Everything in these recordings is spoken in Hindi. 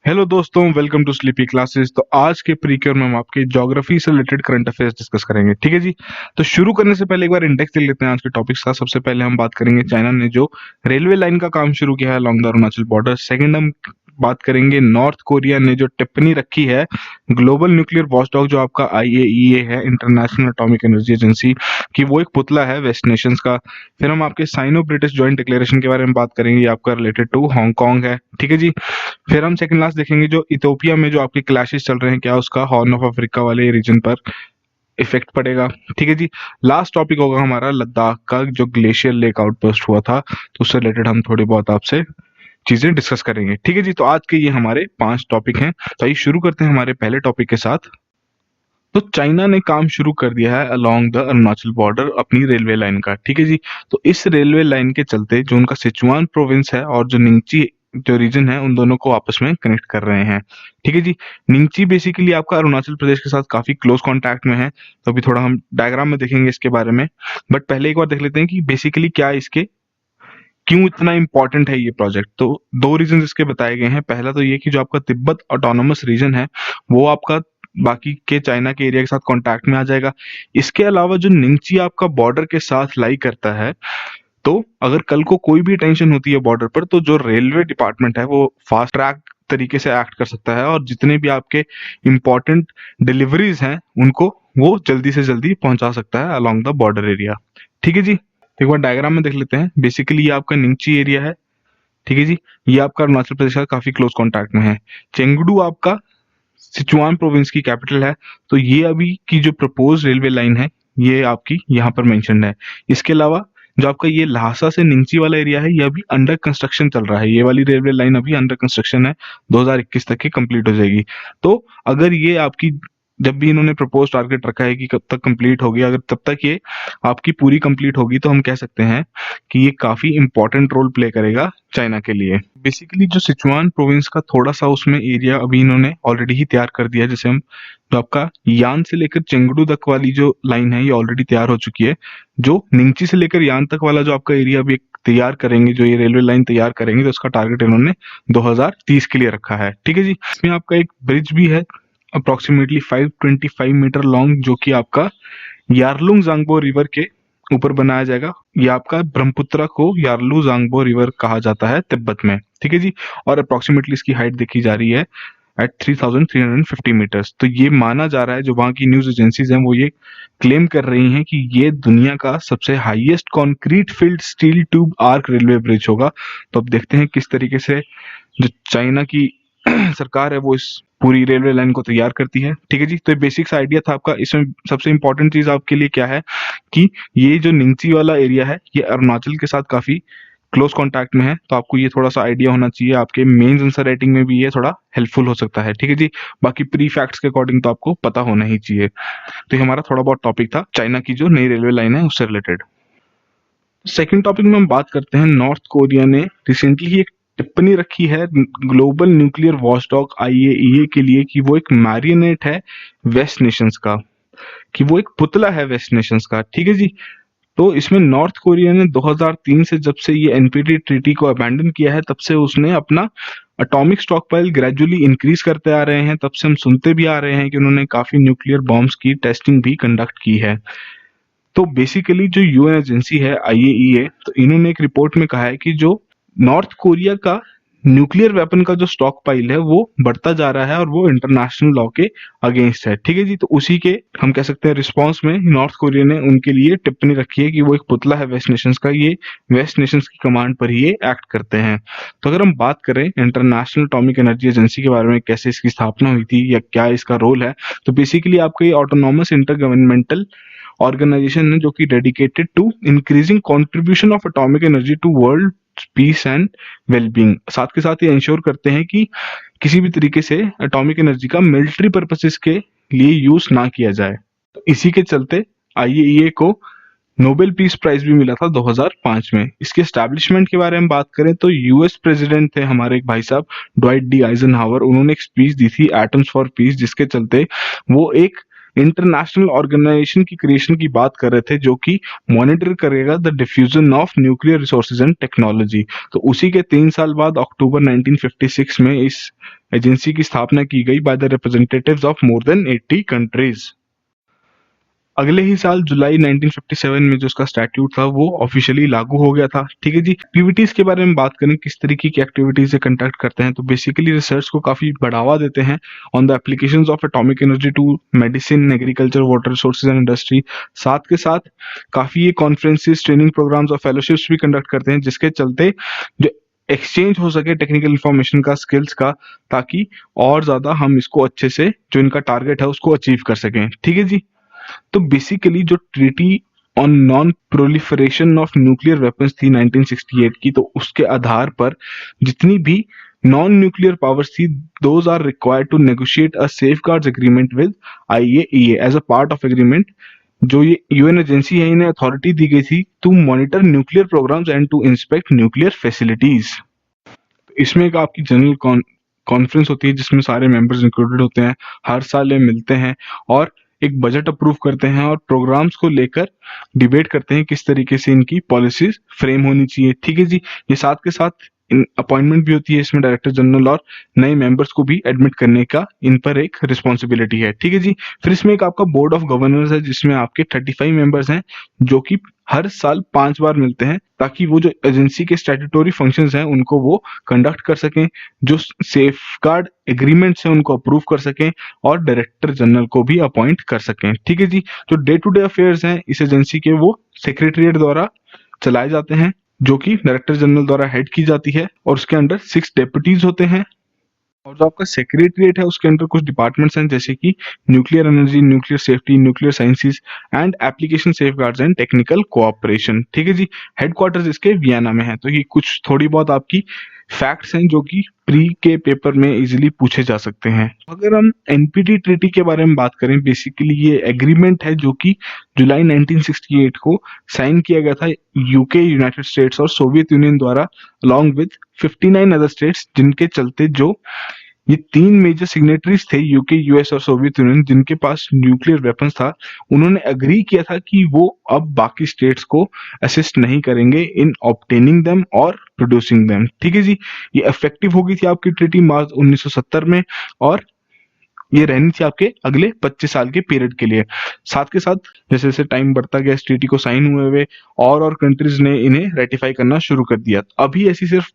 हेलो दोस्तों, वेलकम टू स्लीपी क्लासेस। तो आज के प्रीक्योर में हम आपके ज्योग्राफी से रिलेटेड करंट अफेयर्स डिस्कस करेंगे। ठीक है जी। तो शुरू करने से पहले एक बार इंडेक्स देख लेते हैं आज के टॉपिक्स का। सबसे पहले हम बात करेंगे चाइना ने जो रेलवे लाइन का काम शुरू किया है along the Arunachal border. Second हम बात करेंगे नॉर्थ कोरिया ने जो टिप्पणी रखी है ग्लोबल न्यूक्लियर वॉचडॉग जो आपका आईएईए है, इंटरनेशनल एटॉमिक एनर्जी एजेंसी, कि वो एक पुतला है वेस्ट नेशंस का। फिर हम आपके साइनो ब्रिटिश जॉइंट डिक्लेरेशन के बारे में बात करेंगे, ये आपका रिलेटेड टू हांगकांग है। ठीक है जी। फिर हम सेकंड लास्ट देखेंगे जो इथोपिया में जो आपके क्लैशेस चल रहे हैं, क्या उसका हॉर्न ऑफ अफ्रीका वाले रीजन पर इफेक्ट पड़ेगा। ठीक है जी। लास्ट टॉपिक होगा हमारा लद्दाख का जो ग्लेशियर लेक आउटबर्स्ट हुआ था, तो उससे रिलेटेड हम थोड़ी बहुत आपसे चीजें डिस्कस करेंगे। ठीक है जी। तो आज के ये हमारे 5 टॉपिक हैं। तो आइए शुरू करते हैं हमारे पहले टॉपिक के साथ। तो चाइना ने काम शुरू कर दिया है अलोंग द अरुणाचल बॉर्डर अपनी रेलवे लाइन का। ठीक है जी। तो इस रेलवे लाइन के चलते जो उनका सिचुआन प्रोविंस है और जो निंगची जो रीजन है, उन दोनों को आपस में कनेक्ट कर रहे हैं। ठीक है जी। निंगची बेसिकली आपका अरुणाचल प्रदेश के साथ काफी क्लोज कांटेक्ट में है। तो अभी थोड़ा हम डायग्राम में देखेंगे इसके बारे में, बट पहले एक बार देख लेते हैं कि बेसिकली क्या इसके क्यों इतना इंपॉर्टेंट है ये प्रोजेक्ट। तो 2 रीजन इसके बताए गए हैं। पहला तो ये कि जो आपका तिब्बत ऑटोनोमस रीजन है वो आपका बाकी के चाइना के एरिया के साथ कांटेक्ट में आ जाएगा। इसके अलावा जो निंगची आपका बॉर्डर के साथ लाई करता है, तो अगर कल को कोई भी टेंशन होती है बॉर्डर पर, तो जो रेलवे डिपार्टमेंट है वो फास्ट ट्रैक तरीके से एक्ट कर सकता है और जितने भी आपके इंपॉर्टेंट डिलीवरीज हैं उनको वो जल्दी से जल्दी पहुंचा सकता है अलोंग द बॉर्डर एरिया। ठीक है जी। तो एक बार डायग्राम में देख लेते हैं। बेसिकली ये आपका निंगची एरिया है। ठीक है जी। ये आपका अरुणाचल प्रदेश का काफी क्लोज कांटेक्ट में है। चेंगडू आपका सिचुआन प्रोविंस की कैपिटल है। तो ये अभी की जो प्रपोज रेलवे लाइन है ये आपकी यहाँ पर मेंशन्ड है। इसके अलावा जो आपका ये लहासा से निंगची वाला एरिया है, ये अभी अंडर कंस्ट्रक्शन चल रहा है। ये वाली रेलवे लाइन अभी अंडर कंस्ट्रक्शन है, 2021 तक की कंप्लीट हो जाएगी। तो अगर ये आपकी जब भी इन्होंने प्रपोज टारगेट रखा है कि कब तक कंप्लीट होगी, अगर तब तक ये आपकी पूरी कंप्लीट होगी, तो हम कह सकते हैं कि ये काफी इंपॉर्टेंट रोल प्ले करेगा चाइना के लिए। बेसिकली जो सिचुआन प्रोविंस का थोड़ा सा उसमें एरिया अभी इन्होंने ऑलरेडी ही तैयार कर दिया है। जैसे हम जो आपका यान से लेकर चेंगडू तक वाली जो लाइन है ये ऑलरेडी तैयार हो चुकी है। जो निंगची से लेकर यान तक वाला जो आपका एरिया अभी तैयार करेंगे, जो ये रेलवे लाइन तैयार करेंगे, तो उसका टारगेट इन्होंने 2030 के लिए रखा है। ठीक है जी। इसमें आपका एक ब्रिज भी है अप्रोक्सीमेटली 525 मीटर लॉन्ग, जो कि आपका यारलुंग जांगबो रिवर के ऊपर बनाया जाएगा। ये आपका ब्रह्मपुत्र को यारलू जांगबो रिवर कहा जाता है तिब्बत में। ठीक है जी। और अप्रोक्सीमेटली इसकी हाइट देखी जा रही है एट 3350 मीटर्स। तो ये माना जा रहा है, जो वहां की न्यूज एजेंसीज हैं वो ये क्लेम कर रही हैं कि ये दुनिया का सबसे highest concrete field steel tube arc railway bridge होगा। तो अब देखते हैं किस तरीके से जो चाइना की सरकार है वो इस पूरी रेलवे लाइन को तैयार करती है। ठीक है जी। तो बेसिक्स आइडिया था आपका। इसमें सबसे इंपॉर्टेंट चीज आपके लिए क्या है कि ये जो निंगची वाला एरिया है ये अरुणाचल के साथ काफी क्लोज कांटेक्ट में है। तो आपको ये थोड़ा सा आइडिया होना चाहिए, आपके मेंस आंसर राइटिंग में भी ये थोड़ा हेल्पफुल हो सकता है। ठीक है जी। बाकी प्री फैक्ट्स के अकॉर्डिंग तो आपको पता होना ही चाहिए। तो ये हमारा थोड़ा बहुत टॉपिक था चाइना की जो नई रेलवे लाइन है उससे रिलेटेड। सेकंड टॉपिक में हम बात करते हैं, नॉर्थ कोरिया ने रिसेंटली ही एक टिप्पणी रखी है ग्लोबल न्यूक्लियर वॉचडॉग आईएईए के लिए कि वो एक मैरियोनेट है वेस्ट नेशंस का, कि वो एक पुतला है वेस्ट नेशंस का। ठीक है जी। तो इसमें नॉर्थ कोरिया ने 2003 से जब से ये एनपीटी ट्रीटी को अबैंडन किया है, तब से उसने अपना एटॉमिक स्टॉकपाइल ग्रेजुअली इंक्रीज करते आ रहे हैं। तब से हम सुनते भी आ रहे हैं कि उन्होंने काफी न्यूक्लियर बॉम्ब्स की टेस्टिंग भी कंडक्ट की है। तो बेसिकली जो यूएन एजेंसी है आईएईए, तो इन्होंने एक रिपोर्ट में कहा है कि जो नॉर्थ कोरिया का न्यूक्लियर वेपन का जो स्टॉक पाइल है वो बढ़ता जा रहा है और वो इंटरनेशनल लॉ के अगेंस्ट है। ठीक है जी। तो उसी के हम कह सकते हैं रिस्पांस में नॉर्थ कोरिया ने उनके लिए टिप्पणी रखी है कि वो एक पुतला है वेस्ट नेशंस का, ये वेस्ट नेशंस की कमांड पर ही ये एक्ट करते हैं। तो अगर हम बात करें इंटरनेशनल एटॉमिक एनर्जी एजेंसी के बारे में, कैसे इसकी स्थापना हुई थी या क्या इसका रोल है, तो बेसिकली आपका ये ऑटोनॉमस इंटर गवर्नमेंटल ऑर्गेनाइजेशन है जो कि dedicated to increasing contribution of atomic energy to world peace and wellbeing. साथ के साथ ये इंश्योर करते हैं कि किसी भी तरीके से एटॉमिक एनर्जी का मिलिट्री पर्पसेस के लिए यूज ना किया जाए। तो इसी के चलते आईएईए को नोबेल पीस प्राइज भी मिला था 2005 में। इसके एस्टैब्लिशमेंट के बारे में बात करें तो यूएस प्रेसिडेंट थे हमारे एक भाई साहब ड्वाइट डी आइजनहावर। उन्होंने एक स्पीच दी थी एटम्स फॉर पीस, जिसके चलते वो एक इंटरनेशनल ऑर्गेनाइजेशन की क्रिएशन की बात कर रहे थे, जो कि मॉनिटर करेगा the diffusion of nuclear resources and technology. तो उसी के 3 साल बाद अक्टूबर 1956 में इस एजेंसी की स्थापना की गई by the representatives of more than 80 countries. अगले ही साल जुलाई 1957 में जो उसका स्टैट्यूट था वो ऑफिशियली लागू हो गया था। ठीक है जी। एक्टिविटीज के बारे में बात करें, किस तरीके की एक्टिविटीज से कंडक्ट करते हैं, तो बेसिकली रिसर्च को काफी बढ़ावा देते हैं on the applications of atomic energy to medicine, agriculture, water resources and industry. साथ के साथ काफी ये कॉन्फ्रेंसेस, ट्रेनिंग प्रोग्राम्स और फेलोशिप्स भी कंडक्ट करते हैं, जिसके चलते जो एक्सचेंज हो सके टेक्निकल इंफॉर्मेशन का, स्किल्स का, ताकि और ज्यादा हम इसको अच्छे से जो इनका टारगेट है उसको अचीव कर सकें। ठीक है जी। तो बेसिकली जो treaty on non proliferation of nuclear weapons थी 1968 की, तो उसके आधार पर जितनी भी नॉन न्यूक्लियर पावर्स थी, those are required to negotiate a safeguards agreement with IAEA as a part of agreement. जो ये यूएन एजेंसी है, इन्हें अथॉरिटी दी गई थी to monitor nuclear programmes and to inspect nuclear facilities. इसमें एक आपकी जनरल कॉन्फ्रेंस होती है जिसमें सारे मेंबर्स इंक्लूडेड होते हैं। हर साल ये मिलते हैं और एक बजट अप्रूव करते हैं और प्रोग्राम्स को लेकर डिबेट करते हैं किस तरीके से इनकी पॉलिसीज फ्रेम होनी चाहिए। ठीक है जी। ये साथ के साथ अपॉइंटमेंट भी होती है इसमें डायरेक्टर जनरल और नए मेंबर्स को भी एडमिट करने का इन पर एक रिस्पॉन्सिबिलिटी है। ठीक है जी। फिर इसमें एक आपका बोर्ड ऑफ गवर्नर्स है जिसमें आपके 35 मेंबर्स हैं, जो कि हर साल 5 बार मिलते हैं, ताकि वो जो एजेंसी के स्टैट्यूटोरी फंक्शंस हैं उनको वो कंडक्ट कर सकें, जो सेफगार्ड एग्रीमेंट्स हैं उनको अप्रूव कर सकें और डायरेक्टर जनरल को भी अपॉइंट कर सकें। ठीक है जी। जो डे टू डे अफेयर्स हैं इस एजेंसी के, वो सेक्रेटरीट द्वारा चलाए जाते हैं, जो कि डायरेक्टर जनरल द्वारा हेड की जाती है और उसके अंडर 6 डेप्यूटीज होते हैं। और जो आपका सेक्रेटरीट है उसके अंदर कुछ डिपार्टमेंट्स हैं, जैसे कि nuclear energy, nuclear safety, nuclear sciences and application safeguards and technical cooperation. ठीक है जी। हेडक्वार्टर्स इसके वियना में है। तो ये कुछ थोड़ी बहुत आपकी फैक्ट्स हैं जो कि प्री के पेपर में इजीली पूछे जा सकते हैं। अगर हम एनपीटी ट्रीटी के बारे में बात करें, बेसिकली ये एग्रीमेंट है जो कि जुलाई 1968 को साइन किया गया था यूके, यूनाइटेड स्टेट्स और सोवियत यूनियन द्वारा, अलॉन्ग विद 59 अदर स्टेट्स, जिनके चलते जो ये 3 मेजर सिग्नेटरीज थे, यूके, यूएस और सोवियत यूनियन, जिनके पास न्यूक्लियर वेपन्स था, उन्होंने एग्री किया था कि वो अब बाकी स्टेट्स को असिस्ट नहीं करेंगे इन ऑब्टेनिंग देम और प्रोड्यूसिंग देम। ठीक है जी। ये इफेक्टिव हो गई थी आपकी ट्रीटी मार्च 1970 में और ये रहनी थी आपके अगले 25 साल के पीरियड के लिए। साथ के साथ जैसे जैसे टाइम बढ़ता गया, इस ट्रीटी को साइन हुए हुए और कंट्रीज ने इन्हें रेटिफाई करना शुरू कर दिया। अभी ऐसी सिर्फ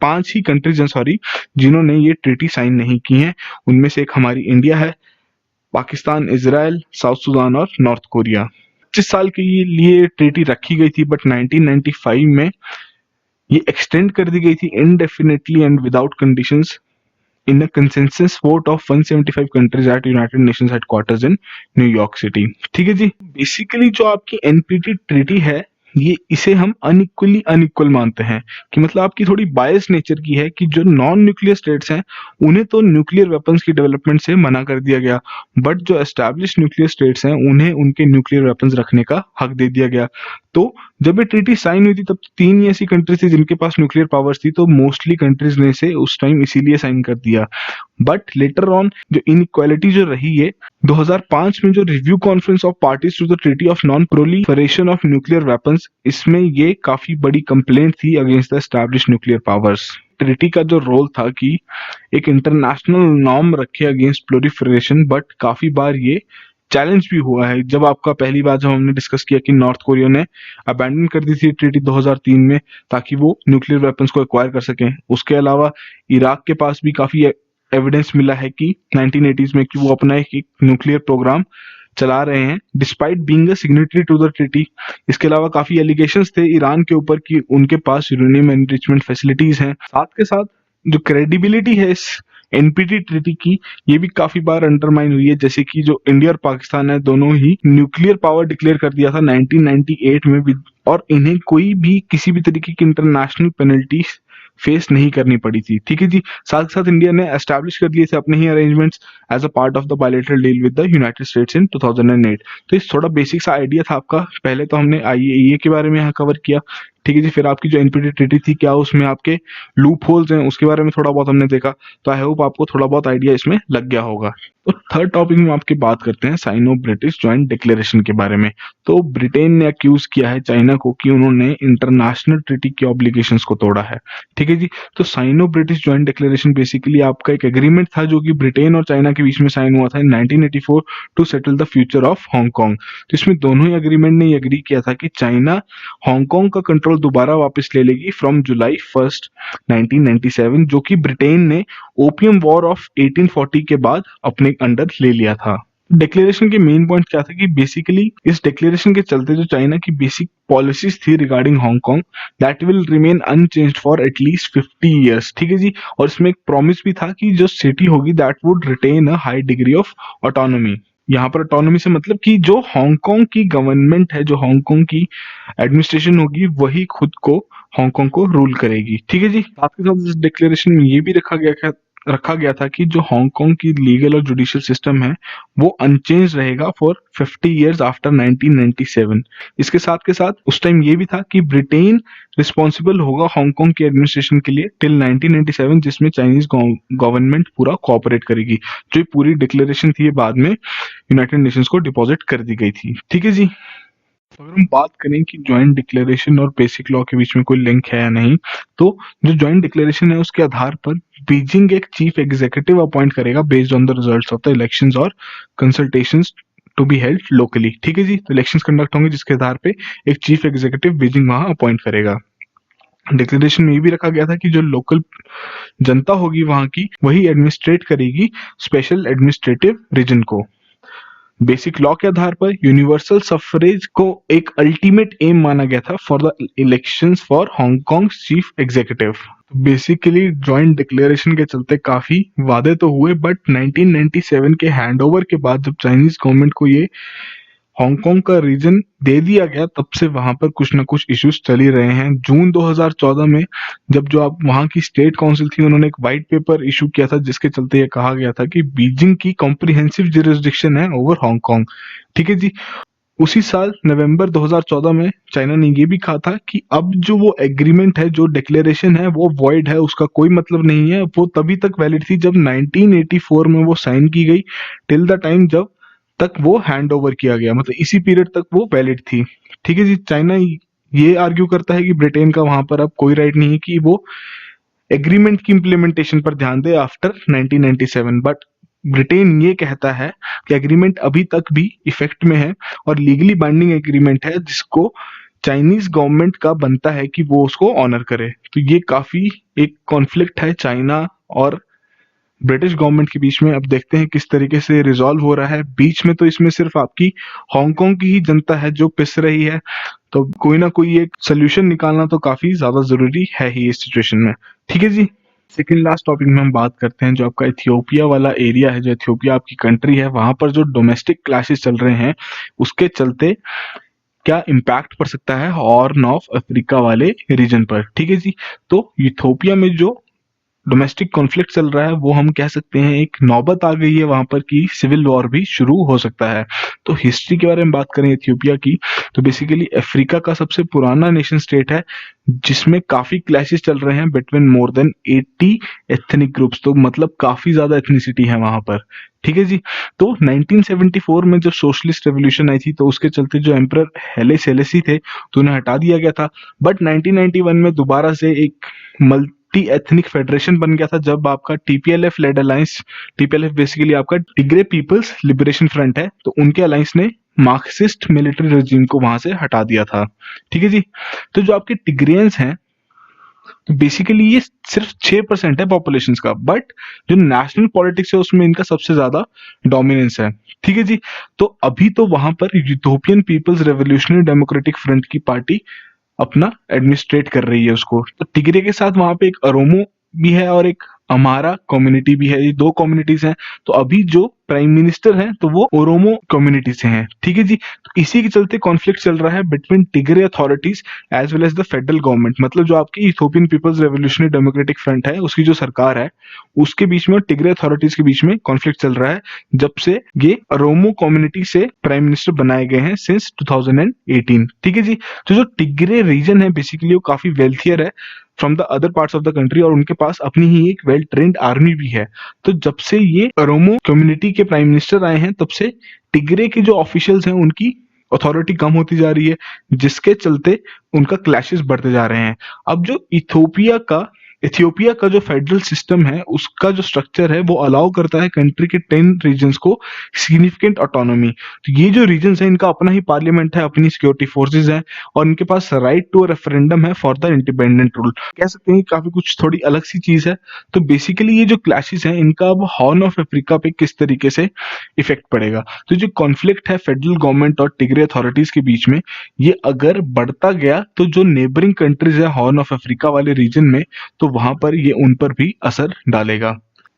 5 ही कंट्रीज हैं, सॉरी, जिन्होंने ये ट्रीटी साइन नहीं की है। उनमें से एक हमारी इंडिया है, पाकिस्तान, इजराइल, साउथ सुडान और नॉर्थ कोरिया। 25 साल के लिए ट्रीटी रखी गई थी, बट 1995 में ये एक्सटेंड कर दी गई थी indefinitely and without conditions in a consensus vote of 175 countries at United Nations headquarters in New York City। ठीक है जी। बेसिकली जो आपकी एनपीटी ट्रीटी है, ये इसे हम अनइक्वल मानते हैं, कि मतलब आपकी थोड़ी बायस नेचर की है, कि जो नॉन न्यूक्लियर स्टेट्स हैं उन्हें तो न्यूक्लियर वेपन्स की डेवलपमेंट से मना कर दिया गया, बट जो एस्टैब्लिश न्यूक्लियर स्टेट्स हैं उन्हें उनके न्यूक्लियर वेपन्स रखने का हक दे दिया गया। तो जब ये ट्रीटी साइन हुई थी तब 3 ही ऐसी कंट्रीज थी जिनके पास न्यूक्लियर पावर्स थी, तो मोस्टली कंट्रीज ने इसे उस टाइम इसीलिए साइन कर दिया। बट लेटर ऑन जो इनइक्वालिटी जो रही है, 2005 में जो review conference of parties to the treaty of non proliferation of nuclear weapons, इसमें ये काफी बड़ी कंप्लेंट थी against the establish nuclear powers. Treaty का जो रोल था कि एक इंटरनेशनल नॉर्म रखे अगेंस्ट प्रोलिफरेशन, बट काफी बार ये चैलेंज भी हुआ है। जब आपका पहली बार जब हमने डिस्कस किया कि नॉर्थ कोरिया ने अबैंडन कर दी थी ट्रीटी 2003 में, ताकि वो न्यूक्लियर वेपन्स को एक्वायर कर सकें। उसके अलावा इराक के पास भी काफी एविडेंस मिला है कि 1980s में कि वो अपना एक न्यूक्लियर प्रोग्राम चला रहे हैं despite being a signatory to the treaty. इसके अलावा काफी एलिगेशंस थे ईरान के ऊपर कि उनके पास यूरेनियम एनरिचमेंट फैसिलिटीज हैं। साथ के साथ जो क्रेडिबिलिटी है इस एनपीटी ट्रीटी की, ये भी काफी बार अंडरमाइन हुई है, जैसे कि जो इंडिया और पाकिस्तान है, दोनों ही न्यूक्लियर पावर डिक्लेयर कर दिया था 1998 में, और इन्हें कोई भी किसी भी तरीके की इंटरनेशनल पेनल्टी फेस नहीं करनी पड़ी थी। ठीक है जी। साथ साथ इंडिया ने एस्टैब्लिश कर लिए थे अपने ही arrangements as a part of the bilateral deal with the United States in 2008। तो इस थोड़ा बेसिक सा आइडिया था आपका। पहले तो हमने आईएईए के बारे में यहाँ कवर किया। ठीक है जी। फिर आपकी जो एनपीटी ट्रीटी थी, क्या उसमें आपके लूप होल्स हैं, उसके बारे में थोड़ा बहुत हमने देखा। तो आई होप आपको थोड़ा बहुत आइडिया इसमें लग गया होगा। तो थर्ड टॉपिक में आपकी बात करते हैं साइनो ब्रिटिश ज्वाइंट डिक्लेरेशन के बारे में। तो ब्रिटेन ने अक्यूज किया है चाइना को कि उन्होंने इंटरनेशनल ट्रीटी के ऑब्लिगेशंस को तोड़ा है। ठीक है जी। तो Sino British joint declaration basically आपका एक एग्रीमेंट था जो कि ब्रिटेन और चाइना के बीच में साइन हुआ था in 1984 to settle the future of Hong Kong. तो इसमें दोनों ही एग्रीमेंट ने एग्री किया था कि चाइना हांगकांग का कंट्रोल दोबारा वापस ले लेगी फ्रॉम जुलाई 1 1997, जो कि ब्रिटेन ने ओपियम वॉर ऑफ 1840 के बाद अपने अंडर ले लिया था। डिक्लेरेशन के मेन पॉइंट क्या था कि बेसिकली इस डिक्लेरेशन के चलते जो चाइना की बेसिक पॉलिसीज थी regarding Hong Kong that will remain unchanged for at least 50 years. ठीक है जी। और इसमें एक प्रॉमिस भी था कि जो सिटी होगी that would retain a high degree of autonomy. यहाँ पर ऑटोनॉमी से मतलब कि जो हांगकांग की गवर्नमेंट है, जो हांगकांग की एडमिनिस्ट्रेशन होगी, वही खुद को हांगकांग को रूल करेगी। ठीक है जी। साथ के साथ इस डिक्लेरेशन में ये भी रखा गया था कि जो हांगकांग की लीगल और जुडिशियल सिस्टम है वो अनचेंज रहेगा फॉर 50 इयर्स आफ्टर 1997। इसके साथ के साथ उस टाइम ये भी था कि ब्रिटेन रिस्पॉन्सिबल होगा हांगकांग की एडमिनिस्ट्रेशन के लिए टिल 1997, जिसमें चाइनीज गवर्नमेंट पूरा कोऑपरेट करेगी। जो ये पूरी डिक्लेरेशन थी ये बाद में यूनाइटेड नेशंस को डिपॉजिट कर दी गई थी। ठीक है जी। अगर हम बात करें कि ज्वाइंट डिक्लेरेशन और बेसिक लॉ के बीच में कोई लिंक है या नहीं, तो जो ज्वाइंट डिक्लेरेशन है उसके आधार पर बीजिंग एक चीफ एग्जीक्यूटिव अपॉइंट करेगा based on the results of the elections और consultations to be held locally. ठीक है जी। तो इलेक्शंस कंडक्ट होंगे जिसके आधार पे एक चीफ एग्जीक्यूटिव बीजिंग वहां अपॉइंट करेगा। डिक्लेरेशन में ये भी रखा गया था कि जो लोकल जनता होगी वहां की वही एडमिनिस्ट्रेट करेगी स्पेशल एडमिनिस्ट्रेटिव रीजन को। बेसिक लॉ के आधार पर यूनिवर्सल सफरेज को एक अल्टीमेट एम माना गया था for the elections for Hong Kong chief executive. Basically joint declaration के चलते काफी वादे तो हुए, बट 1997 के हैंडओवर के बाद जब चाइनीज गवर्नमेंट को ये हांगकांग का रीजन दे दिया गया तब से वहां पर कुछ ना कुछ इश्यूज चल ही रहे हैं। जून 2014 में जब जो आप वहां की स्टेट काउंसिल थी उन्होंने एक व्हाइट पेपर इशू किया था जिसके चलते ये कहा गया था कि बीजिंग की कॉम्प्रिहेंसिव जुरिस्डिक्शन है ओवर हांगकांग। ठीक है जी। उसी साल नवंबर 2014 में चाइना ने ये भी कहा था कि अब जो वो एग्रीमेंट है, जो डिक्लेरेशन है वो वॉइड है, उसका कोई मतलब नहीं है। वो तभी तक वैलिड थी जब 1984 में वो साइन की गई टिल द टाइम जब तक वो हैंड ओवर किया गया, मतलब इसी पीरियड तक वो वैलिड थी। ठीक है जी। चाइना ये आर्ग्यू करता है कि ब्रिटेन का वहां पर अब कोई राइट नहीं है कि वो एग्रीमेंट की इम्प्लीमेंटेशन पर ध्यान दे आफ्टर 1997, बट ब्रिटेन ये कहता है कि एग्रीमेंट अभी तक भी इफेक्ट में है और लीगली बाइंडिंग एग्रीमेंट है जिसको चाइनीज गवर्नमेंट का बनता है कि वो उसको ऑनर करे। तो ये काफी एक कॉन्फ्लिक्ट है चाइना और ब्रिटिश गवर्नमेंट के बीच में। अब देखते हैं किस तरीके से रिजॉल्व हो रहा है। बीच में तो इसमें सिर्फ आपकी हांगकांग की ही जनता है जो पिस रही है, तो कोई ना कोई एक सोल्यूशन निकालना तो काफी ज्यादा जरूरी है ही इस सिचुएशन में। ठीक है जी। सेकेंड लास्ट टॉपिक में हम बात करते हैं जो आपका इथियोपिया वाला एरिया है। जो इथियोपिया आपकी कंट्री है वहां पर जो डोमेस्टिक क्लैशेस चल रहे हैं उसके चलते क्या इम्पैक्ट पड़ सकता है हॉर्न ऑफ अफ्रीका वाले रीजन पर। ठीक है जी। तो इथियोपिया में जो डोमेस्टिक कॉन्फ्लिक्ट चल रहा है वो हम कह सकते हैं एक नौबत आ गई है वहां पर कि सिविल वॉर भी शुरू हो सकता है। तो हिस्ट्री के बारे में बात करें इथियोपिया की, तो बेसिकली अफ्रीका का सबसे पुराना नेशन स्टेट है जिसमें काफी क्लैशेस चल रहे हैं between more than 80 ethnic groups. तो मतलब काफी ज्यादा एथनिसिटी है वहां पर। ठीक है जी। तो 1974 में जब सोशलिस्ट रेवोल्यूशन आई थी तो उसके चलते जो एम्परर हैले सेलेसी थे तो उन्हें हटा दिया गया था। बट 1991 में दोबारा से एक मल्टी एथनिक फेडरेशन बन गया था जब आपका TPLF led alliance, TPLF basically आपका टिग्रे पीपल्स लिबरेशन फ्रंट है, तो उनके अलायंस ने मार्क्सिस्ट मिलिट्री रेजिम को वहां से हटा दिया था। ठीक है जी। तो जो आपके टिग्रियंस हैं तो बेसिकली ये सिर्फ 6% है पॉपुलेशन का, बट जो नेशनल पॉलिटिक्स है उसमें इनका सबसे ज्यादा डोमिनेंस है। ठीक है जी। तो अभी तो वहां पर Ethiopian People's Revolutionary Democratic Front की पार्टी अपना एडमिनिस्ट्रेट कर रही है उसको। तो टिग्रे के साथ वहां पे एक अरोमो भी है और एक अमारा कम्युनिटी भी है, ये दो कम्युनिटीज हैं। तो अभी जो प्राइम मिनिस्टर हैं तो वो ओरोमो कम्युनिटी से हैं। ठीक है जी। तो इसी के चलते कॉन्फ्लिक्ट चल रहा है between Tigray authorities as well as the federal government, मतलब जो आपकी Ethiopian People's Revolutionary Democratic Front है उसकी जो सरकार है उसके बीच में और टिग्रे अथॉरिटीज के बीच में कॉन्फ्लिक्ट चल रहा है जब से ये अरोमो कम्युनिटी से प्राइम मिनिस्टर बनाए गए हैं सिंस 2018। ठीक है जी। तो जो टिग्रे रीजन है बेसिकली वो काफी वेल्थियर है from the other parts of the country और उनके पास अपनी ही एक वेल ट्रेन्ड आर्मी भी है। तो जब से ये अरोमो कम्युनिटी के प्राइम मिनिस्टर आए हैं तब से टिग्रे के जो ऑफिशियल्स हैं उनकी अथॉरिटी कम होती जा रही है, जिसके चलते उनका क्लैशेस बढ़ते जा रहे हैं। अब जो इथियोपिया का जो फेडरल सिस्टम है उसका जो स्ट्रक्चर है वो अलाउ करता है कंट्री के 10 रीजन्स को सिग्निफिकेंट ऑटोनॉमी। तो ये जो रीजन्स है इनका अपना ही पार्लियामेंट है, अपनी सिक्योरिटी फोर्सेस है और इनके पास राइट टू रेफरेंडम है फॉर द इंडिपेंडेंट रूल। कह सकते हैं कि काफी कुछ थोड़ी अलग सी चीज है। तो बेसिकली ये जो क्लैशेस है इनका अब हॉर्न ऑफ अफ्रीका पे किस तरीके से इफेक्ट पड़ेगा। तो जो कॉन्फ्लिक्ट है फेडरल गवर्नमेंट और टिग्रे अथॉरिटीज के बीच में, ये अगर बढ़ता गया तो जो नेबरिंग कंट्रीज है हॉर्न ऑफ अफ्रीका वाले रीजन में, तो वहां पर ये उन पर भी असर डालेगा।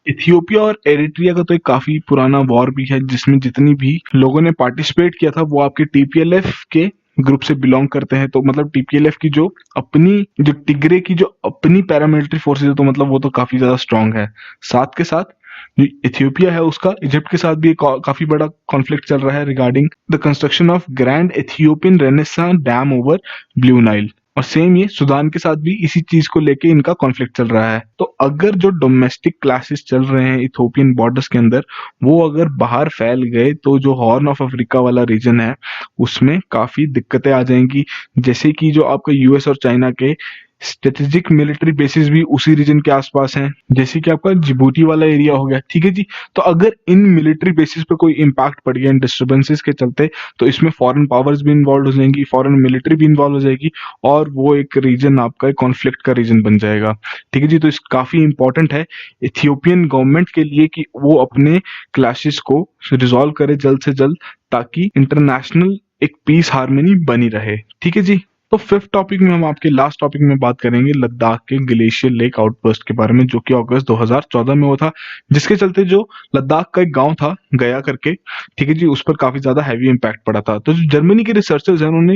इथियोपिया और एरिट्रिया का तो एक काफी पुराना वॉर भी है जिसमें जितनी भी लोगों ने पार्टिसिपेट किया था वो आपके टीपीएलएफ के ग्रुप से बिलोंग करते हैं। तो मतलब टीपीएलएफ की जो टिग्रे की जो अपनी पैरामिलिट्री फोर्सेज है तो मतलब वो तो काफी ज्यादा स्ट्रांग है। साथ के साथ जो इथियोपिया है उसका इजिप्ट के साथ भी एक काफी बड़ा कॉन्फ्लिक्ट चल रहा है regarding the construction of grand Ethiopian renaissance dam over blue Nile. और सेम ये सुदान के साथ भी इसी चीज को लेके इनका कॉन्फ्लिक्ट चल रहा है। तो अगर जो डोमेस्टिक क्लासेस चल रहे हैं इथोपियन बॉर्डर्स के अंदर वो अगर बाहर फैल गए तो जो हॉर्न ऑफ अफ्रीका वाला रीजन है उसमें काफी दिक्कतें आ जाएंगी। जैसे कि जो आपका यूएस और चाइना के स्ट्रेटेजिक मिलिट्री बेसिस भी उसी रीजन के आसपास हैं, जैसे कि आपका जिबूती वाला एरिया हो गया, ठीक है जी। तो अगर इन मिलिट्री बेसिस पे कोई इम्पैक्ट पड़ गया इन डिस्टर्बेंसेस के चलते तो इसमें फॉरेन पावर्स भी इन्वॉल्व हो जाएंगी, फॉरेन मिलिट्री भी इन्वॉल्व हो जाएगी और वो एक रीजन आपका कॉन्फ्लिक्ट का रीजन बन जाएगा, ठीक है जी। तो इस काफी इंपॉर्टेंट है इथियोपियन गवर्नमेंट के लिए कि वो अपने क्लैशेस को रिजॉल्व करे जल्द से जल्द ताकि इंटरनेशनल एक पीस हार्मनी बनी रहे, ठीक है जी। तो फिफ्थ टॉपिक में हम आपके लास्ट टॉपिक में बात करेंगे लद्दाख के ग्लेशियर लेक आउटबर्स्ट के बारे में, जो कि अगस्त 2014 में हुआ था, जिसके चलते जो लद्दाख का एक गांव था गया करके, ठीक है जी, उस पर काफी ज्यादा हैवी इम्पैक्ट पड़ा था। तो जो जर्मनी के रिसर्चर्स हैं उन्होंने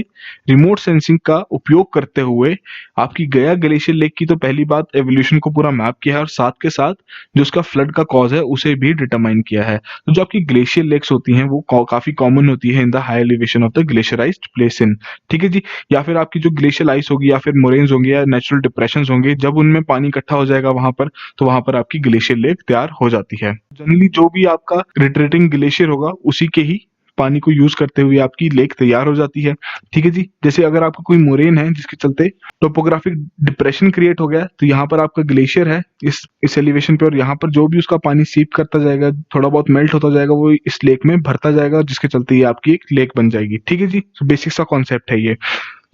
रिमोट सेंसिंग का उपयोग करते हुए आपकी गया ग्लेशियर लेक की तो पहली बात एवोल्यूशन को पूरा मैप किया है और साथ के साथ जो उसका फ्लड का कॉज है उसे भी डिटरमाइन किया है। तो जो आपकी ग्लेशियर लेक्स होती हैं वो काफी कॉमन होती है in the high elevation of the glacierised places, ठीक है जी। या फिर आपकी जो ग्लेशियल आइस होगी या फिर मोरेन्स होंगे या नेचुरल डिप्रेशन होंगे, जब उनमें पानी इकट्ठा हो जाएगा वहां पर तो वहां पर आपकी ग्लेशियर लेक तैयार हो जाती है। जनरली जो भी आपका रिट्रेटिंग ग्लेशियर होगा उसी के ही पानी को यूज करते हुए आपकी लेक तैयार हो जाती है, ठीक है जी। जैसे अगर आपका कोई मोरेन है जिसके चलते टोपोग्राफिक डिप्रेशन क्रिएट हो गया तो यहाँ पर आपका ग्लेशियर है इस एलिवेशन पे और यहाँ पर जो भी उसका पानी सीप करता जाएगा थोड़ा बहुत मेल्ट होता जाएगा वो इस लेक में भरता जाएगा, जिसके चलते ये आपकी एक लेक बन जाएगी, ठीक है जी। बेसिक सा कॉन्सेप्ट है ये।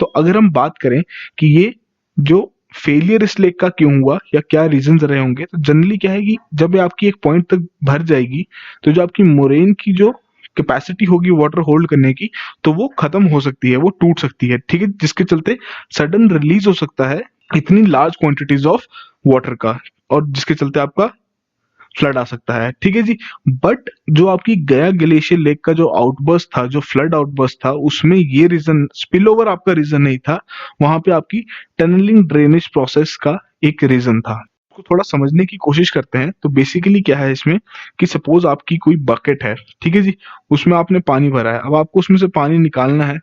तो अगर हम बात करें कि ये जो फेलियर इस लेक का क्यों हुआ या क्या रीजंस रहे होंगे, तो जनरली क्या है कि जब ये आपकी एक पॉइंट तक भर जाएगी तो जो आपकी मोरेन की जो कैपेसिटी होगी वाटर होल्ड करने की तो वो खत्म हो सकती है, वो टूट सकती है, ठीक है, जिसके चलते सडन रिलीज हो सकता है इतनी लार्ज क्वांटिटीज ऑफ वाटर का और जिसके चलते आपका फ्लड आ सकता है, ठीक है जी। बट जो आपकी गया ग्लेशियर लेक का जो आउटबर्स्ट था, जो फ्लड आउटबर्स्ट था, उसमें ये रीजन स्पिल ओवर आपका रीजन नहीं था, वहां पे आपकी टनलिंग ड्रेनेज प्रोसेस का एक रीजन था। को थोड़ा समझने की कोशिश करते हैं तो बेसिकली क्या है इसमें कि सपोज आपकी कोई बकेट है, ठीक है जी, उसमें आपने पानी भरा है, अब आपको उसमें से पानी निकालना है,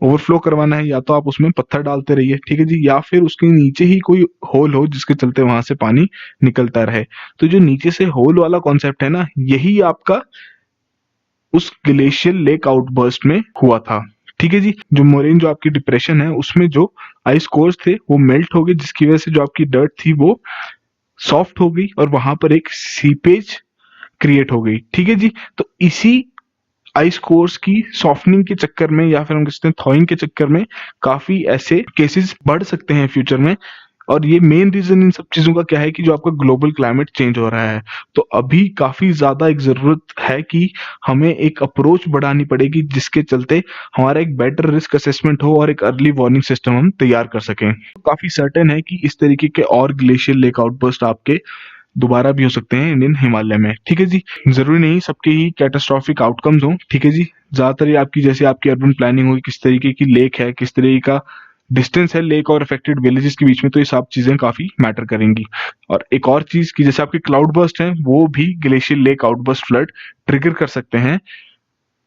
ओवरफ्लो करवाना है, या तो आप उसमें पत्थर डालते रहिए, ठीक है जी, या फिर उसके नीचे ही कोई होल हो जिसके चलते वहां से पानी निकलता रहे। तो जो नीचे से होल वाला कॉन्सेप्ट है ना, यही आपका उस ग्लेशियर लेक आउटबर्स्ट में हुआ था, ठीक है जी। जो मोरेन जो आपकी डिप्रेशन है उसमें जो आइस कोर्स थे वो मेल्ट हो गए, जिसकी वजह से जो आपकी डर्ट थी वो सॉफ्ट हो गई और वहां पर एक सीपेज क्रिएट हो गई, ठीक है जी। तो इसी आइस कोर्स की सॉफ्टनिंग के चक्कर में या फिर हम कहते हैं थॉइंग के चक्कर में काफी ऐसे केसेस बढ़ सकते हैं फ्यूचर में। और ये मेन रीजन इन सब चीजों का क्या है कि जो आपका ग्लोबल क्लाइमेट चेंज हो रहा है, तो अभी काफी ज्यादा एक जरूरत है कि हमें एक अप्रोच बढ़ानी पड़ेगी जिसके चलते हमारा एक बेटर रिस्क असेसमेंट हो और एक अर्ली वार्निंग सिस्टम हम तैयार कर सकें। काफी सर्टेन है कि इस तरीके के और ग्लेशियर लेक आउटबर्स्ट आपके दोबारा भी हो सकते हैं इंडियन हिमालय में, ठीक है जी। जरूरी नहीं सबके ही कैटास्ट्रॉफिक आउटकम्स हो, ठीक है जी। ज्यादातर ये आपकी जैसे आपकी अर्बन प्लानिंग होगी, किस तरीके की लेक है, किस तरीके का डिस्टेंस है लेक और अफेक्टेड विलेजेस के बीच में, तो ये सब चीजें काफी मैटर करेंगी। और एक और चीज की जैसे आपके क्लाउड बर्स्ट हैं वो भी glacier lake outburst flood trigger कर सकते हैं,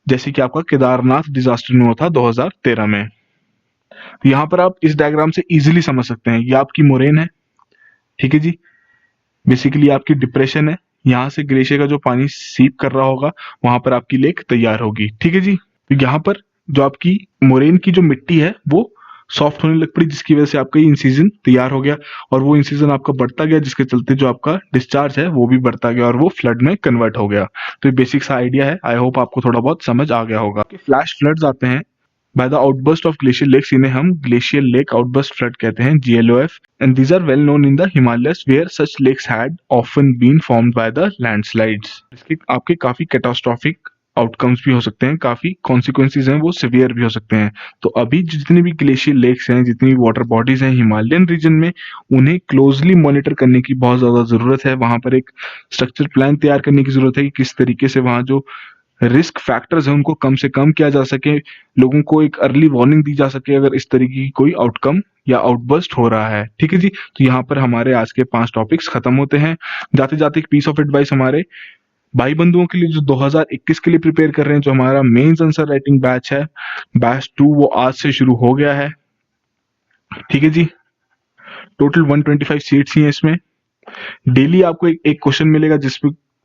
जैसे कि आपका केदारनाथ डिजास्टर में हुआ था 2013 में। तो यहाँ पर आप इस डायग्राम से इजिली समझ सकते हैं, ये आपकी मोरेन है, ठीक है जी, बेसिकली आपकी डिप्रेशन है, यहाँ से ग्लेशियर का जो पानी सीप कर रहा होगा वहां पर आपकी लेक तैयार होगी। ठीक है जी। तो यहाँ पर जो आपकी मोरेन की जो मिट्टी है वो सॉफ्ट होने लग पड़ी, जिसकी वजह से आपका इन सीजन तैयार हो गया और वो इन सीजन आपका बढ़ता गया, जिसके चलते जो आपका डिस्चार्ज है वो भी बढ़ता गया और वो फ्लड में कन्वर्ट हो गया। तो ये बेसिक सा आइडिया है, आई होप आपको थोड़ा बहुत समझ आ गया होगा। फ्लैश फ्लड्स आते हैं by the outburst of glacier lakes, इन्हें हम ग्लेशियर लेक आउटबर्स्ट फ्लड कहते हैं, GLOF, and these are well known in the Himalayas where such lakes had often been formed by the landslides। इसके आपके काफी कैटास्ट्रॉफिक आउटकम्स भी हो सकते हैं, काफी कॉन्सिक्वेंसेज हैं वो सिवियर भी हो सकते हैं। तो अभी जितनी भी ग्लेशियर लेक्स हैं, जितनी भी वाटर बॉडीज हैं हिमालयन रीजन में, उन्हें क्लोजली मॉनिटर करने की बहुत ज्यादा जरूरत है। वहां पर एक स्ट्रक्चर प्लान तैयार करने की जरूरत है कि किस तरीके से वहां जो रिस्क फैक्टर्स हैं उनको कम से कम किया जा सके, लोगों को एक अर्ली वार्निंग दी जा सके अगर इस तरीके की कोई आउटकम या आउटबर्स्ट हो रहा है। ठीक है जी। तो यहाँ पर हमारे आज के 5 टॉपिक्स खत्म होते हैं। जाते जाते एक पीस ऑफ एडवाइस हमारे भाई बंधुओं के लिए जो 2021 के लिए प्रिपेयर कर रहे हैं, जो हमारा मेंस आंसर राइटिंग बैच है, बैच 2, वो आज से शुरू हो गया है। ठीक है जी। टोटल 125 सीट्स ही हैं इसमें। डेली आपको एक क्वेश्चन मिलेगा जिस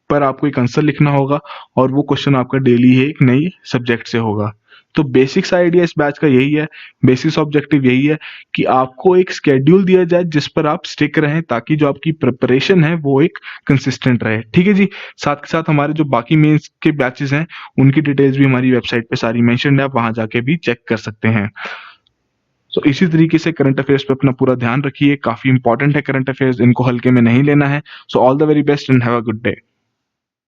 पर आपको एक आंसर लिखना होगा और वो क्वेश्चन आपका डेली है एक नई सब्जेक्ट से होगा। तो बेसिक्स आइडिया इस बैच का यही है, बेसिक्स ऑब्जेक्टिव यही है कि आपको एक स्केड्यूल दिया जाए जिस पर आप स्टिक रहें, ताकि जो आपकी प्रिपरेशन है वो एक कंसिस्टेंट रहे। ठीक है जी। साथ के साथ हमारे जो बाकी मेंस के बैचेस हैं उनकी डिटेल्स भी हमारी वेबसाइट पे सारी मेंशन्ड है, आप वहां जाके भी चेक कर सकते हैं। तो इसी तरीके से करंट अफेयर्स पे अपना पूरा ध्यान रखिए, काफी इंपॉर्टेंट है करंट अफेयर्स, इनको हल्के में नहीं लेना है। So all the very best and have a good day.